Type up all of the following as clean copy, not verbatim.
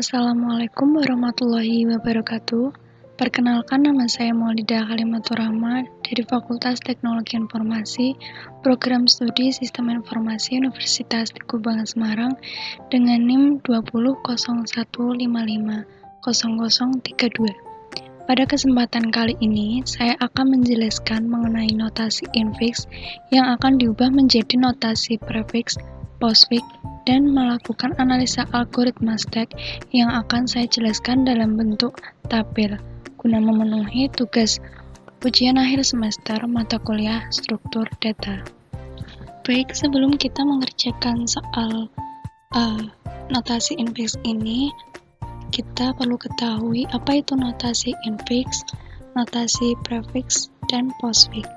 Assalamualaikum warahmatullahi wabarakatuh. Perkenalkan, nama saya Maulidah Kalimatur Rahma dari Fakultas Teknologi Informasi, Program Studi Sistem Informasi Universitas Teguh Bangka Semarang dengan NIM 20.0155.0032. Pada kesempatan kali ini, saya akan menjelaskan mengenai notasi infix yang akan diubah menjadi notasi prefix, postfix, dan melakukan analisa algoritma stack yang akan saya jelaskan dalam bentuk tabel guna memenuhi tugas ujian akhir semester mata kuliah struktur data. Baik, sebelum kita mengerjakan soal notasi infix ini, kita perlu ketahui apa itu notasi infix, notasi prefix, dan postfix.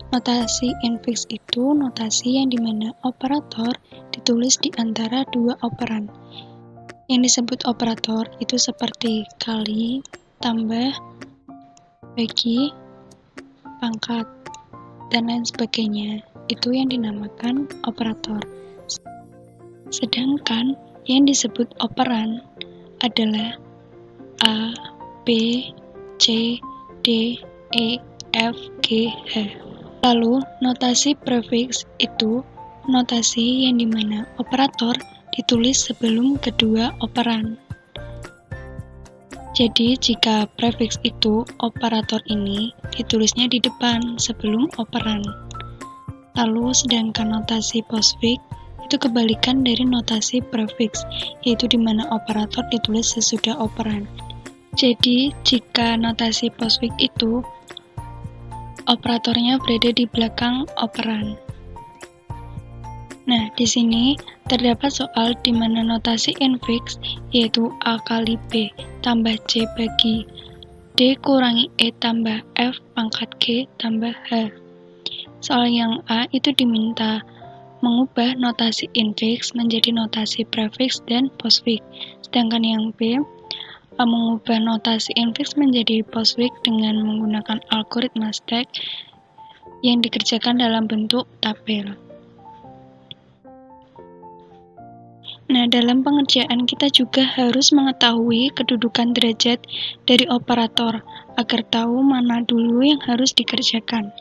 Notasi infix itu notasi yang dimana operator ditulis di antara dua operan. Yang disebut operator itu seperti kali, tambah, bagi, pangkat, dan lain sebagainya. Itu yang dinamakan operator. Sedangkan yang disebut operan adalah A, B, C, D, E, F, G, H. Lalu, notasi prefix itu notasi yang dimana operator ditulis sebelum kedua operan. Jadi, jika prefix itu operator ini ditulisnya di depan sebelum operan. Lalu, sedangkan notasi postfix itu kebalikan dari notasi prefix, yaitu dimana operator ditulis sesudah operan. Jadi, jika notasi postfix itu operatornya berada di belakang operan. Nah, di sini terdapat soal di mana notasi infix yaitu A kali B tambah C bagi D kurangi E tambah F pangkat G tambah H. Soal yang A itu diminta mengubah notasi infix menjadi notasi prefix dan postfix. Sedangkan yang B mengubah notasi infix menjadi postfix dengan menggunakan algoritma stack yang dikerjakan dalam bentuk tabel. Nah, dalam pengerjaan kita juga harus mengetahui kedudukan derajat dari operator agar tahu mana dulu yang harus dikerjakan.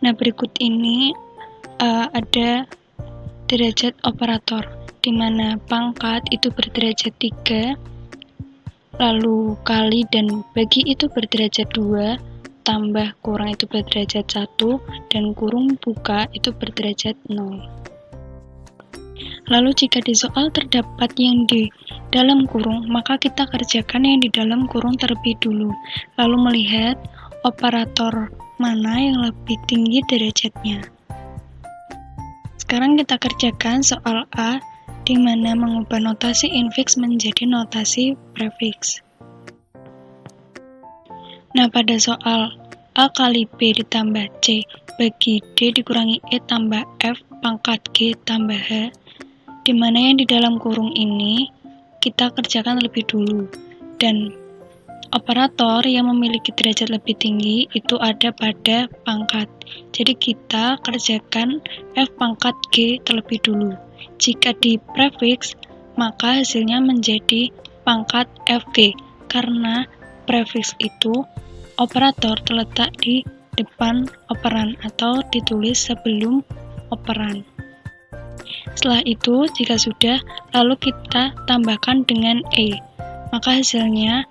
Nah, berikut ini ada derajat operator, di mana pangkat itu berderajat 3, lalu kali dan bagi itu berderajat 2, tambah kurang itu berderajat 1, dan kurung buka itu berderajat 0. Lalu jika di soal terdapat yang di dalam kurung, maka kita kerjakan yang di dalam kurung terlebih dulu, lalu melihat operator mana yang lebih tinggi derajatnya. Sekarang kita kerjakan soal A, di mana mengubah notasi infix menjadi notasi prefix. Nah, pada soal A kali B ditambah C bagi D dikurangi E tambah F pangkat G tambah H, di mana yang di dalam kurung ini kita kerjakan lebih dulu, dan operator yang memiliki derajat lebih tinggi itu ada pada pangkat. Jadi kita kerjakan F pangkat G terlebih dulu. Jika di prefix, maka hasilnya menjadi pangkat FG, karena prefix itu operator terletak di depan operan atau ditulis sebelum operan. Setelah itu, jika sudah, lalu kita tambahkan dengan E. Maka hasilnya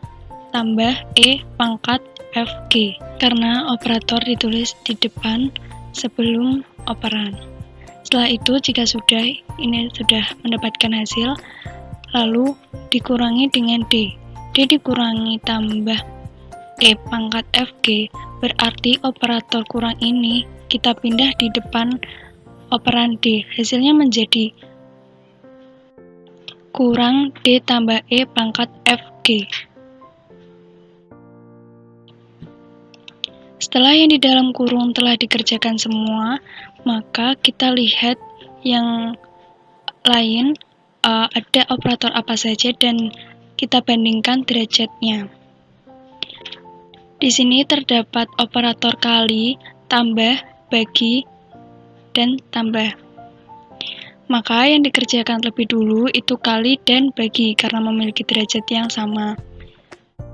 tambah E pangkat FG, karena operator ditulis di depan sebelum operan. Setelah itu, jika ini sudah mendapatkan hasil, lalu dikurangi dengan D. D dikurangi tambah E pangkat FG, berarti operator kurang ini kita pindah di depan operan D, hasilnya menjadi kurang D tambah E pangkat FG. Setelah yang di dalam kurung telah dikerjakan semua, maka kita lihat yang lain ada operator apa saja dan kita bandingkan derajatnya. Di sini terdapat operator kali, tambah, bagi, dan tambah. Maka yang dikerjakan lebih dulu itu kali dan bagi karena memiliki derajat yang sama.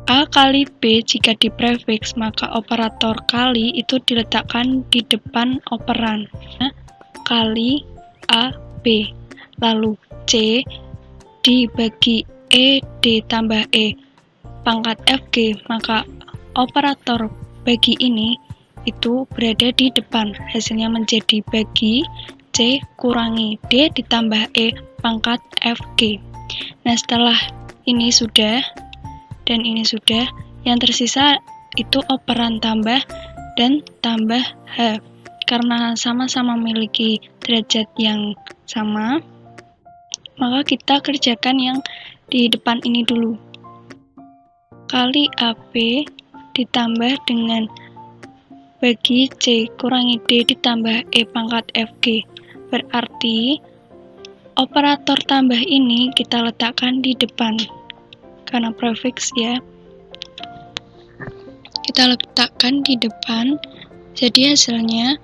A kali B jika diprefiks, maka operator kali itu diletakkan di depan operan. Kali A, B. Lalu C dibagi E ditambah E pangkat FG, maka operator bagi ini itu berada di depan. Hasilnya menjadi bagi C kurangi D ditambah E pangkat FG. Nah, setelah ini sudah dan ini sudah, yang tersisa itu operan tambah dan tambah H. Karena sama-sama memiliki derajat yang sama, maka kita kerjakan yang di depan ini dulu. Kali AB ditambah dengan bagi C kurangi D ditambah E pangkat FG. Berarti operator tambah ini kita letakkan di depan. Karena prefiks ya. Kita letakkan di depan. Jadi hasilnya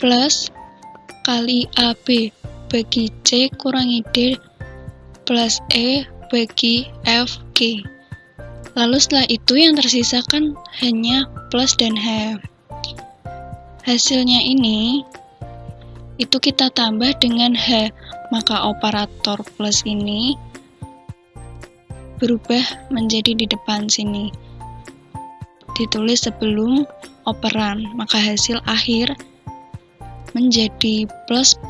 plus kali AB bagi C kurangi D plus E bagi FG. Lalu setelah itu yang tersisa kan hanya plus dan H. Hasilnya ini itu kita tambah dengan H, maka operator plus ini berubah menjadi di depan sini. Ditulis sebelum operan, maka hasil akhir menjadi plus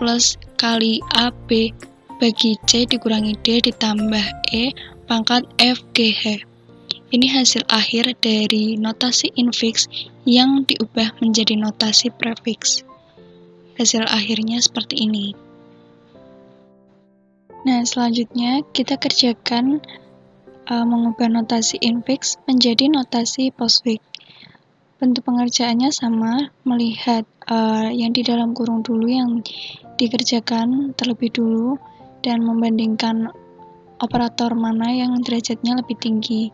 kali AB bagi C dikurangi D ditambah E pangkat FGH. Ini hasil akhir dari notasi infiks yang diubah menjadi notasi prefiks. Hasil akhirnya seperti ini. Nah, selanjutnya kita kerjakan mengubah notasi infiks menjadi notasi postfix. Bentuk pengerjaannya sama, melihat yang di dalam kurung dulu yang dikerjakan terlebih dulu dan membandingkan operator mana yang derajatnya lebih tinggi.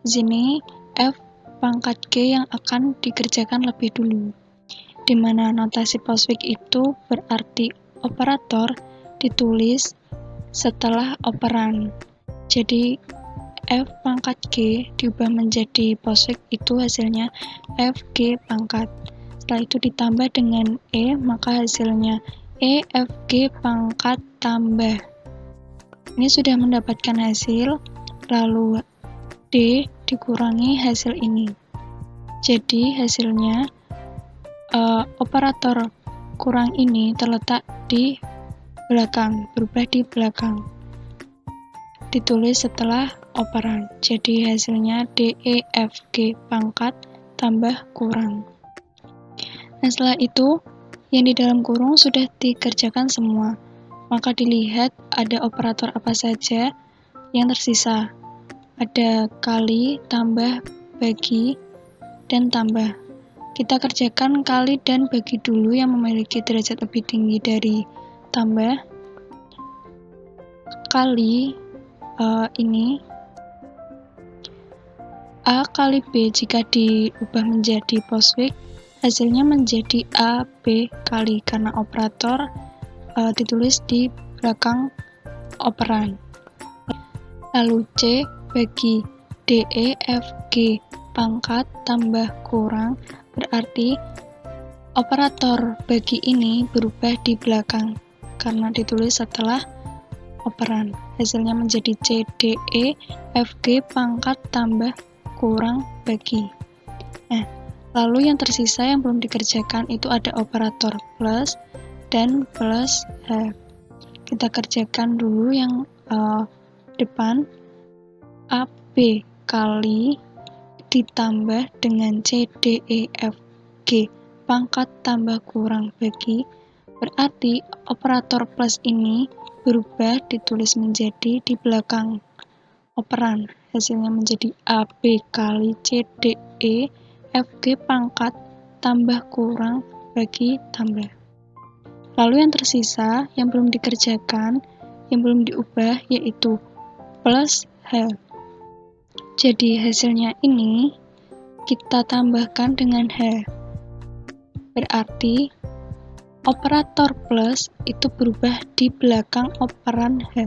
Di sini F pangkat G yang akan dikerjakan lebih dulu. Di mana notasi postfix itu berarti operator ditulis setelah operan. Jadi F pangkat G diubah menjadi postfix itu hasilnya FG pangkat. Setelah itu ditambah dengan E, maka hasilnya E FG pangkat tambah. Ini sudah mendapatkan hasil, lalu D dikurangi hasil ini. Jadi hasilnya operator kurang ini terletak di belakang, berubah di belakang. Ditulis setelah operan. Jadi hasilnya DEFG pangkat tambah kurang. Nah, setelah itu yang di dalam kurung sudah dikerjakan semua. Maka dilihat ada operator apa saja yang tersisa. Ada kali, tambah, bagi, dan tambah. Kita kerjakan kali dan bagi dulu yang memiliki derajat lebih tinggi dari tambah. Kali ini A kali B jika diubah menjadi postfix, hasilnya menjadi A, B kali karena operator ditulis di belakang operan. Lalu C bagi DE, FG pangkat tambah kurang, berarti operator bagi ini berubah di belakang karena ditulis setelah operan. Hasilnya menjadi C, DE, FG pangkat tambah kurang bagi. Nah, lalu yang tersisa yang belum dikerjakan itu ada operator plus dan plus H. Kita kerjakan dulu yang depan. AB kali ditambah dengan C, D, E, F, G pangkat tambah kurang bagi, berarti operator plus ini berubah ditulis menjadi di belakang operan. Hasilnya menjadi AB kali C, D, E, F, G pangkat tambah kurang bagi tambah. Lalu yang tersisa yang belum dikerjakan, yang belum diubah yaitu plus H. Jadi hasilnya ini kita tambahkan dengan H. Berarti operator plus itu berubah di belakang operan H.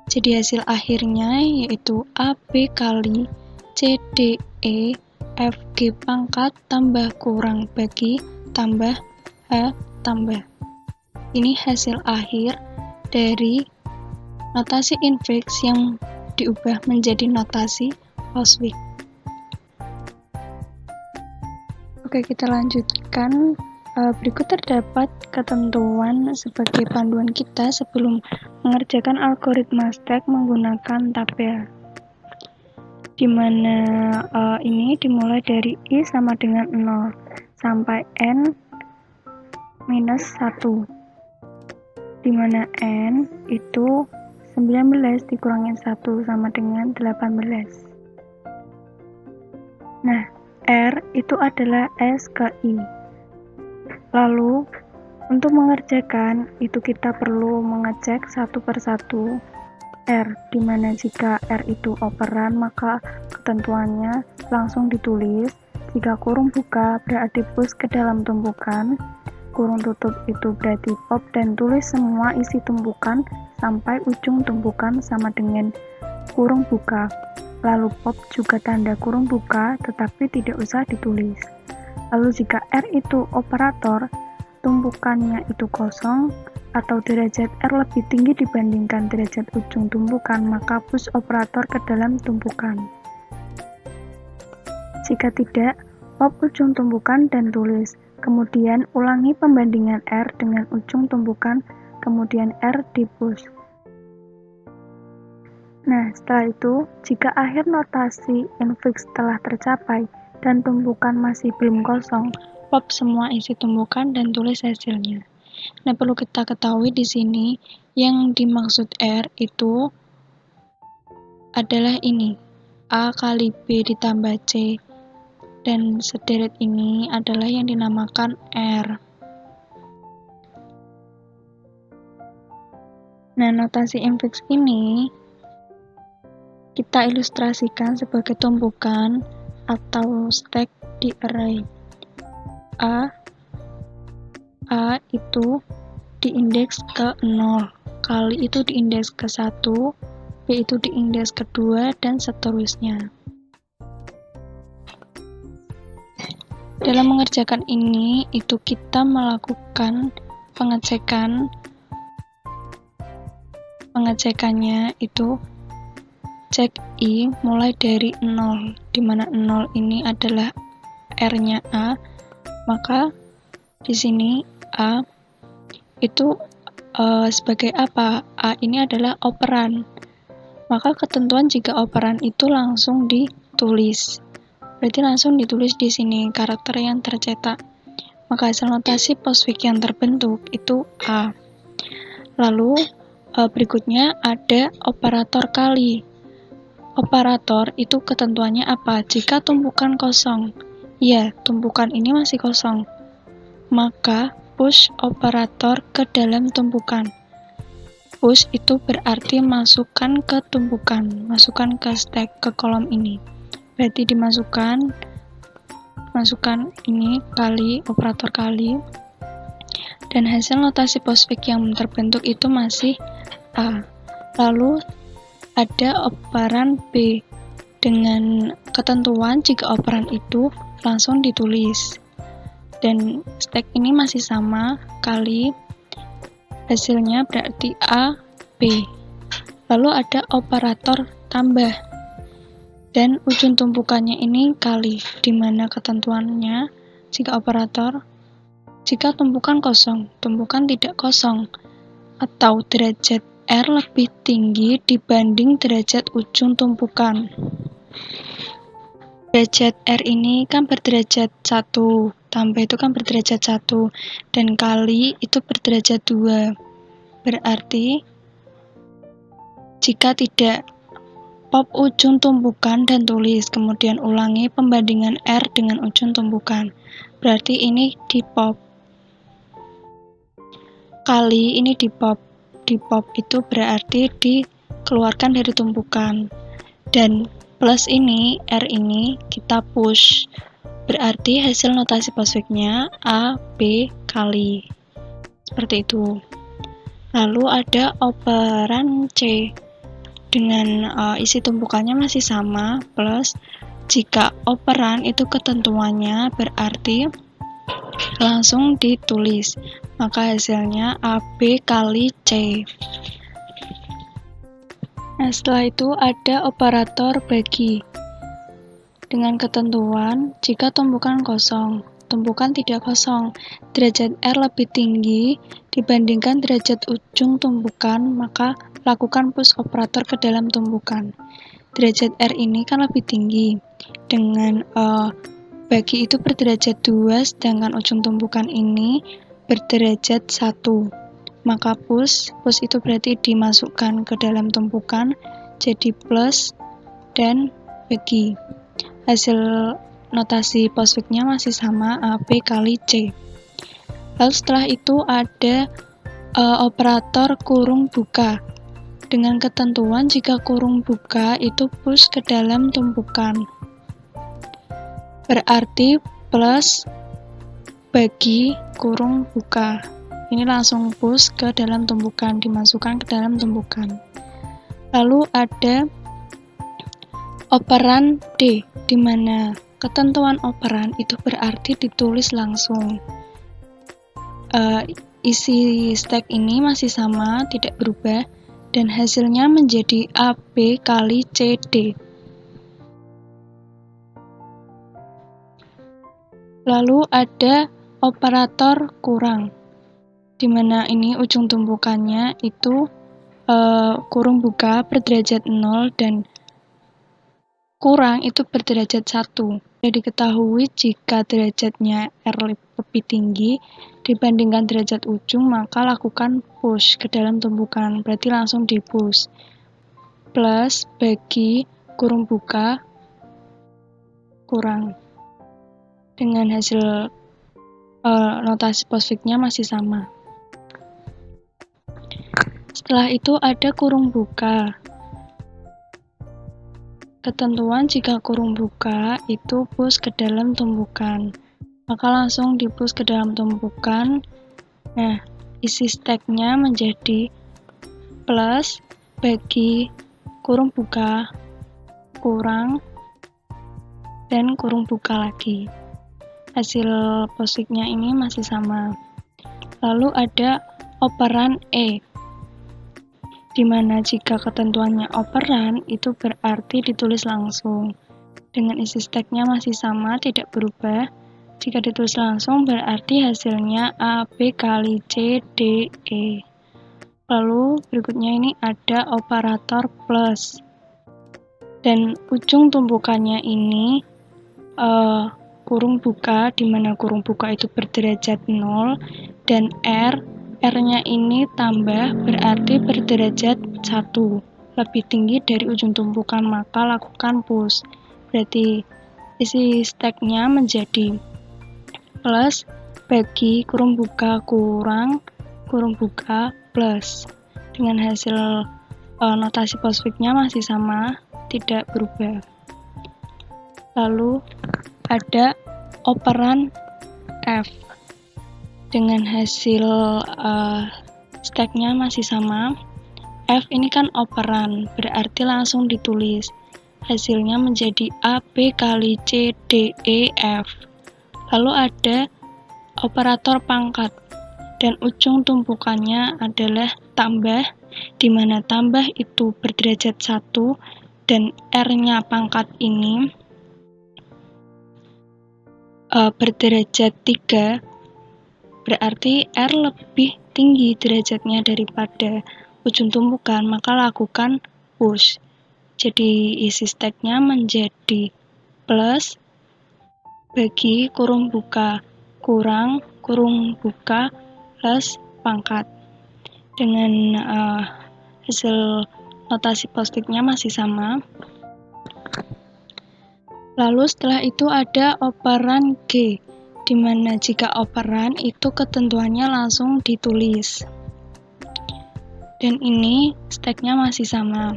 Jadi hasil akhirnya yaitu AB kali CDE FG pangkat tambah kurang bagi tambah H tambah. Ini hasil akhir dari notasi infix yang diubah menjadi notasi Postfix. Oke, kita lanjutkan. Berikut terdapat ketentuan sebagai panduan kita sebelum mengerjakan algoritma stack menggunakan tabel. Di mana ini dimulai dari I sama dengan 0 sampai N minus 1. Di mana N itu 19 dikurangin 1 sama dengan 18. Nah, R itu adalah S ke I. Lalu, untuk mengerjakan, itu kita perlu mengecek satu persatu R, dimana jika R itu operan, maka ketentuannya langsung ditulis. Jika kurung buka, berarti push ke dalam tumpukan. Kurung tutup itu berarti pop dan tulis semua isi tumpukan sampai ujung tumpukan sama dengan kurung buka. Lalu pop juga tanda kurung buka, tetapi tidak usah ditulis. Lalu jika R itu operator, tumpukannya itu kosong, atau derajat R lebih tinggi dibandingkan derajat ujung tumpukan, maka push operator ke dalam tumpukan. Jika tidak, pop ujung tumpukan dan tulis. Kemudian ulangi pembandingan R dengan ujung tumpukan, kemudian R di push. Nah, setelah itu, jika akhir notasi infix telah tercapai, dan tumpukan masih belum kosong, pop semua isi tumpukan dan tulis hasilnya. Nah, perlu kita ketahui di sini yang dimaksud R itu adalah ini, A kali B ditambah C, dan sederet ini adalah yang dinamakan R. Nah, notasi infix ini kita ilustrasikan sebagai tumpukan atau stack di array. A itu diindeks ke 0, kali itu diindeks ke 1, B itu diindeks ke 2, dan seterusnya. Dalam mengerjakan ini, itu kita melakukan pengecekannya itu cek I mulai dari 0, dimana 0 ini adalah R-nya A, maka di sini A itu sebagai apa? A ini adalah operan, maka ketentuan jika operan itu langsung ditulis, berarti langsung ditulis di sini karakter yang tercetak, maka hasil notasi postfix yang terbentuk itu A. Lalu berikutnya ada operator kali. Operator itu ketentuannya apa? Jika tumpukan kosong, ya, tumpukan ini masih kosong, maka push operator ke dalam tumpukan. Push itu berarti masukkan ke tumpukan, masukkan ke stack, ke kolom ini. Berarti masukkan ini kali, operator kali, dan hasil notasi postfix yang terbentuk itu masih A. Lalu ada operan B dengan ketentuan jika operan itu langsung ditulis, dan stack ini masih sama, kali hasilnya berarti A, B. Lalu ada operator tambah, dan ujung tumpukannya ini kali, dimana ketentuannya jika tumpukan kosong, tumpukan tidak kosong, atau derajat R lebih tinggi dibanding derajat ujung tumpukan. Derajat R ini kan berderajat 1, tambah itu kan berderajat 1, dan kali itu berderajat 2. Berarti jika tidak, pop ujung tumpukan dan tulis, kemudian ulangi pembandingan R dengan ujung tumpukan. Berarti ini di pop. Kali ini di pop. Di pop itu berarti dikeluarkan dari tumpukan, dan plus ini R ini kita push, berarti hasil notasi postfixnya A, B kali. seperti itu. Lalu ada operan C dengan isi tumpukannya masih sama, plus jika operan itu ketentuannya berarti langsung ditulis, maka hasilnya AB kali C. Nah, setelah itu ada operator bagi dengan ketentuan jika tumpukan kosong, tumpukan tidak kosong, derajat R lebih tinggi dibandingkan derajat ujung tumpukan, maka lakukan push operator ke dalam tumpukan. Derajat R ini kan lebih tinggi, dengan bagi itu berderajat 2, sedangkan ujung tumpukan ini berderajat 1. Maka push itu berarti dimasukkan ke dalam tumpukan, jadi plus dan bagi. Hasil notasi postfixnya masih sama, AB kali C. Lalu setelah itu ada operator kurung buka. Dengan ketentuan jika kurung buka itu push ke dalam tumpukan. Berarti plus bagi kurung buka. Ini langsung push ke dalam tumpukan, dimasukkan ke dalam tumpukan. Lalu ada operan D, di mana ketentuan operan itu berarti ditulis langsung. Isi stack ini masih sama, tidak berubah, dan hasilnya menjadi AB kali CD. Lalu ada operator kurang, di mana ini ujung tumpukannya itu kurung buka berderajat 0 dan kurang itu berderajat 1. Jadi diketahui jika derajatnya R lebih tinggi dibandingkan derajat ujung, maka lakukan push ke dalam tumpukan, berarti langsung di push. Plus bagi kurung buka kurang. Dengan hasil notasi postfixnya masih sama. Setelah itu ada kurung buka. Ketentuan jika kurung buka itu push ke dalam tumpukan, maka langsung di push ke dalam tumpukan. Nah, isi stacknya menjadi plus bagi kurung buka kurang dan kurung buka lagi. Hasil postfixnya ini masih sama. Lalu ada operan E, di mana jika ketentuannya operan itu berarti ditulis langsung. Dengan isi stacknya masih sama, tidak berubah. Jika ditulis langsung berarti hasilnya AB kali C D E. Lalu berikutnya ini ada operator plus. Dan ujung tumpukannya ini kurung buka, di mana kurung buka itu berderajat 0 dan R-nya ini tambah berarti berderajat 1, lebih tinggi dari ujung tumpukan, maka lakukan push. Berarti isi stacknya menjadi plus bagi kurung buka kurang kurung buka plus. Dengan hasil notasi postfixnya masih sama, tidak berubah. Lalu ada operan F dengan hasil stacknya masih sama. F ini kan operan, berarti langsung ditulis. Hasilnya menjadi AB kali C D E F. Lalu ada operator pangkat dan ujung tumpukannya adalah tambah, di mana tambah itu berderajat 1 dan R-nya pangkat ini berderajat 3, berarti R lebih tinggi derajatnya daripada ujung tumpukan, maka lakukan push. Jadi isi stacknya menjadi plus bagi kurung buka kurang kurung buka plus pangkat. Dengan hasil notasi postfixnya masih sama. Lalu setelah itu ada operan G, di mana jika operan itu ketentuannya langsung ditulis. Dan ini stacknya masih sama.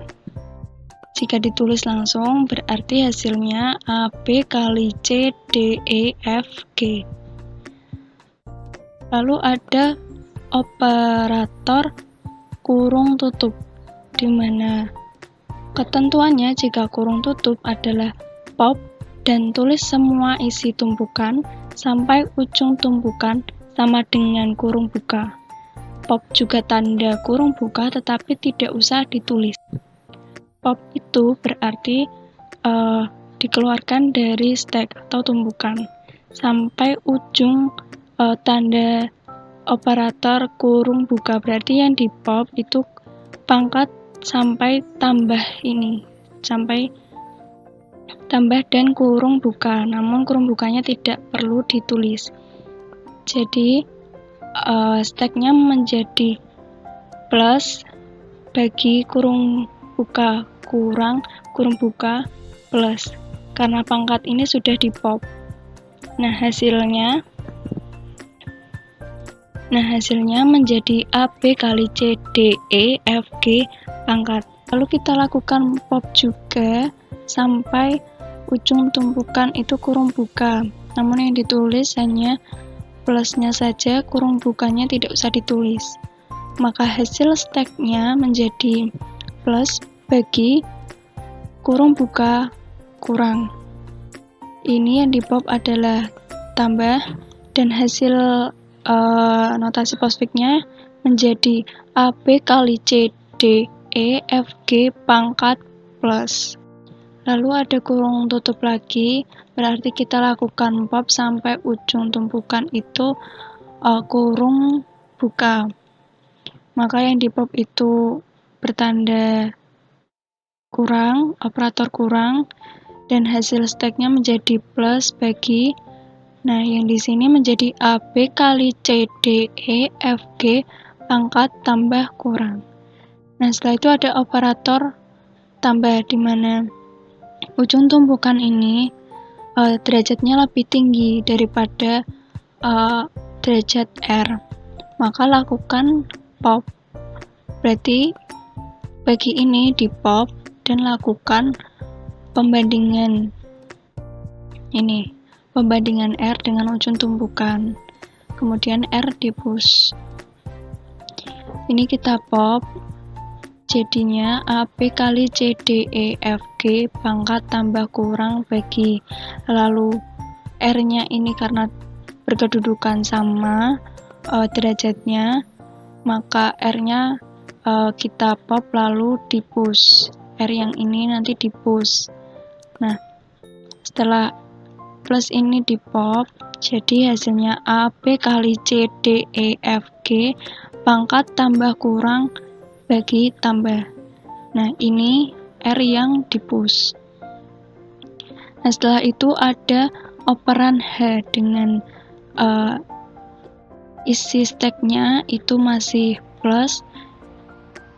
Jika ditulis langsung berarti hasilnya AB kali C D E F G. Lalu ada operator kurung tutup, di mana ketentuannya jika kurung tutup adalah pop dan tulis semua isi tumpukan sampai ujung tumpukan sama dengan kurung buka. Pop juga tanda kurung buka tetapi tidak usah ditulis. Pop itu berarti dikeluarkan dari stack atau tumpukan sampai ujung tanda operator kurung buka, berarti yang di pop itu pangkat sampai tambah ini, sampai tambah dan kurung buka, namun kurung bukanya tidak perlu ditulis. Jadi stacknya menjadi plus bagi kurung buka kurang kurung buka plus, karena pangkat ini sudah di pop. Nah hasilnya menjadi AB kali C D E F G pangkat. Lalu kita lakukan pop juga sampai ujung tumpukan itu kurung buka, namun yang ditulis hanya plusnya saja, kurung bukanya tidak usah ditulis. Maka hasil stacknya menjadi plus bagi kurung buka kurang. Ini yang di pop adalah tambah, dan hasil notasi postfixnya menjadi AB kali C D E F G pangkat plus. Lalu ada kurung tutup lagi, berarti kita lakukan pop sampai ujung tumpukan itu kurung buka. Maka yang di pop itu bertanda kurang, operator kurang, dan hasil stacknya menjadi plus bagi, nah yang di sini menjadi AB kali C D E F G pangkat tambah kurang. Nah setelah itu ada operator tambah, di mana ujung tumpukan ini derajatnya lebih tinggi daripada derajat R, maka lakukan pop. Berarti bagi ini di pop dan lakukan pembandingan ini, pembandingan R dengan ujung tumpukan, kemudian R di push. Ini kita pop, jadinya AB kali C D E F G pangkat tambah kurang bagi, lalu R nya ini karena berkedudukan sama derajatnya, maka R nya kita pop lalu di push, R yang ini nanti di push. Nah setelah plus ini di pop, jadi hasilnya AB kali C D E F G pangkat tambah kurang bagi tambah. Nah ini R yang di push. Nah setelah itu ada operan H dengan isi stacknya itu masih plus.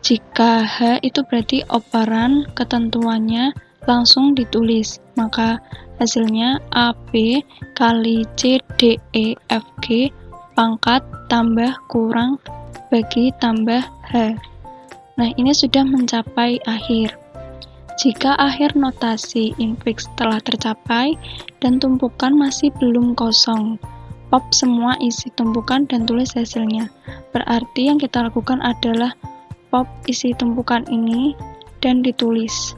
Jika H itu berarti operan, ketentuannya langsung ditulis, maka hasilnya AB kali C D E F G pangkat tambah kurang bagi tambah H. Nah ini sudah mencapai akhir. Jika akhir notasi infix telah tercapai dan tumpukan masih belum kosong, pop semua isi tumpukan dan tulis hasilnya. Berarti yang kita lakukan adalah pop isi tumpukan ini dan ditulis.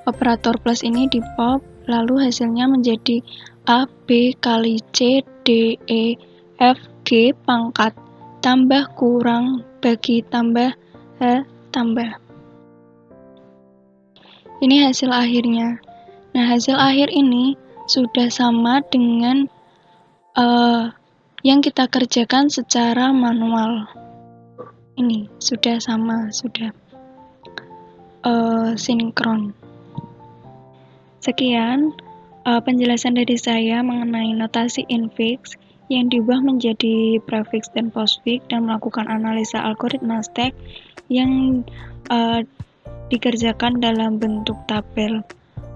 Operator plus ini di pop, lalu hasilnya menjadi AB kali C D E F G pangkat tambah kurang bagi tambah H tambah. Ini hasil akhirnya. Nah hasil akhir ini sudah sama dengan yang kita kerjakan secara manual. Ini sudah sama, sudah sinkron. Sekian penjelasan dari saya mengenai notasi infix yang diubah menjadi prefix dan postfix dan melakukan analisa algoritma stack yang dikerjakan dalam bentuk tabel.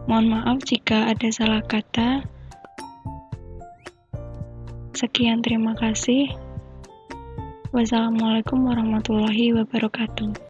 Mohon maaf jika ada salah kata. Sekian, terima kasih. Wassalamualaikum warahmatullahi wabarakatuh.